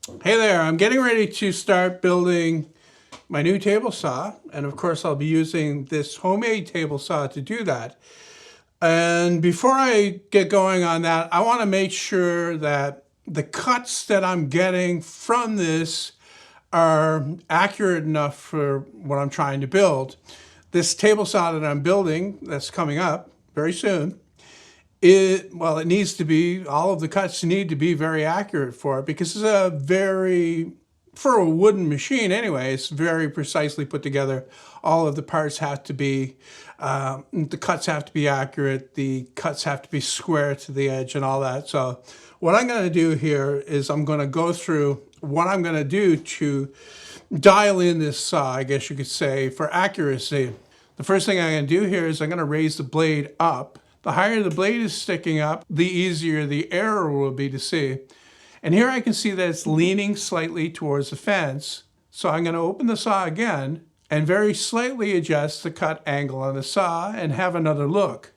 Hey there, I'm getting ready to start building my new table saw, and of course I'll be using this homemade table saw to do that. And before I get going on that, I want to make sure that the cuts that I'm getting from this are accurate enough for what I'm trying to build. This table saw that I'm building, that's coming up very soon, it needs to be, all of the cuts need to be very accurate for it, because it's for a wooden machine anyway, it's very precisely put together. All of the parts have to be, the cuts have to be accurate, the cuts have to be square to the edge and all that. So what I'm going to do here is I'm going to go through what I'm going to do to dial in this saw, I guess you could say, for accuracy. The first thing I'm going to do here is I'm going to raise the blade up. The higher the blade is sticking up, the easier the error will be to see. And here I can see that it's leaning slightly towards the fence. So I'm going to open the saw again and very slightly adjust the cut angle on the saw and have another look.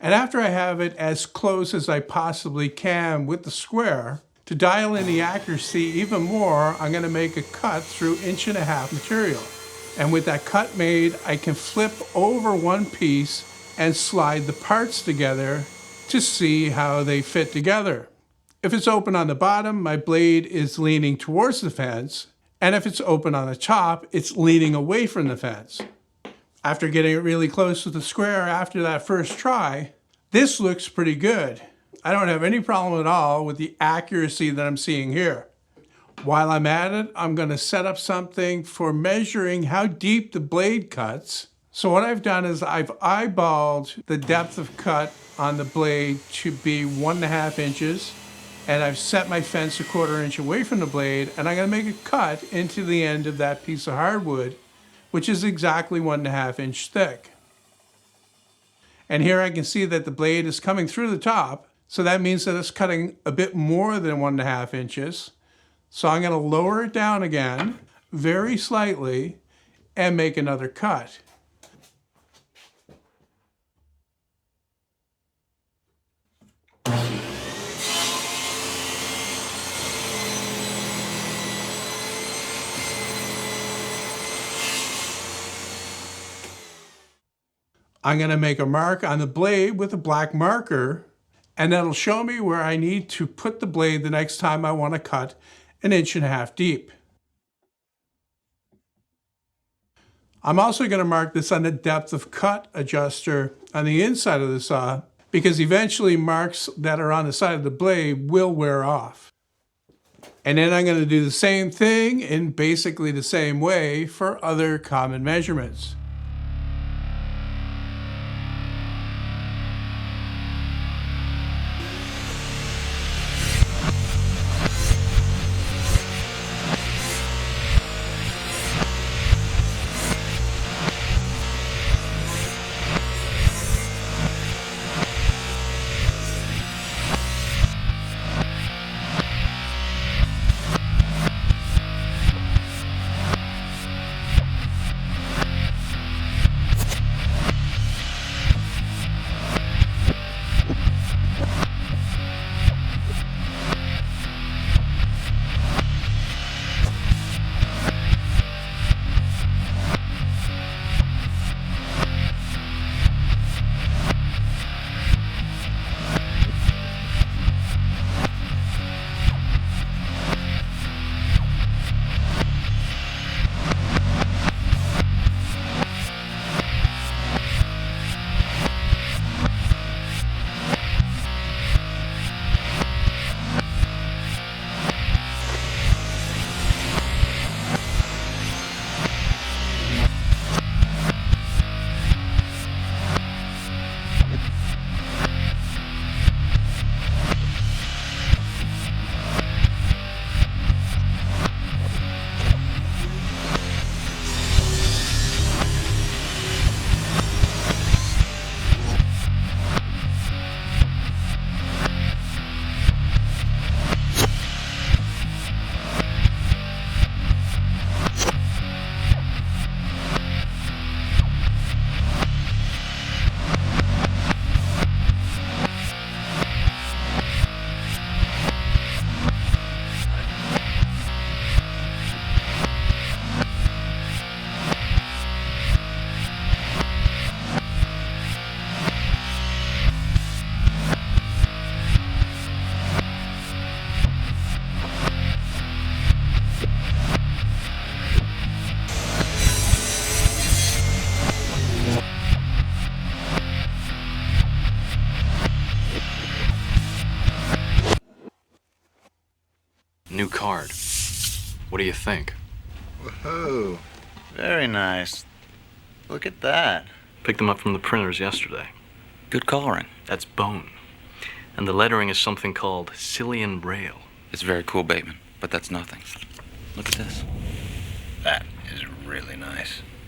And after I have it as close as I possibly can with the square, to dial in the accuracy even more, I'm going to make a cut through 1.5" material. And with that cut made, I can flip over one piece and slide the parts together to see how they fit together. If it's open on the bottom, my blade is leaning towards the fence. And if it's open on the top, it's leaning away from the fence. After getting it really close to the square after that first try, this looks pretty good. I don't have any problem at all with the accuracy that I'm seeing here. While I'm at it, I'm going to set up something for measuring how deep the blade cuts. So what I've done is I've eyeballed the depth of cut on the blade to be 1.5 inches, and I've set my fence 1/4 inch away from the blade, and I'm going to make a cut into the end of that piece of hardwood, which is exactly 1.5 inch thick. And here I can see that the blade is coming through the top, so that means that it's cutting a bit more than 1.5 inches. So I'm going to lower it down again, very slightly, and make another cut. I'm going to make a mark on the blade with a black marker, and that'll show me where I need to put the blade the next time I want to cut 1.5 inches deep. I'm also going to mark this on the depth of cut adjuster on the inside of the saw, because eventually marks that are on the side of the blade will wear off. And then I'm going to do the same thing in basically the same way for other common measurements. new card. What do you think? Woohoo. Very nice. Look at that. Picked them up from the printers yesterday. Good coloring. That's bone. And the lettering is something called Cillian Braille. It's very cool, Bateman, but that's nothing. Look at this. That is really nice.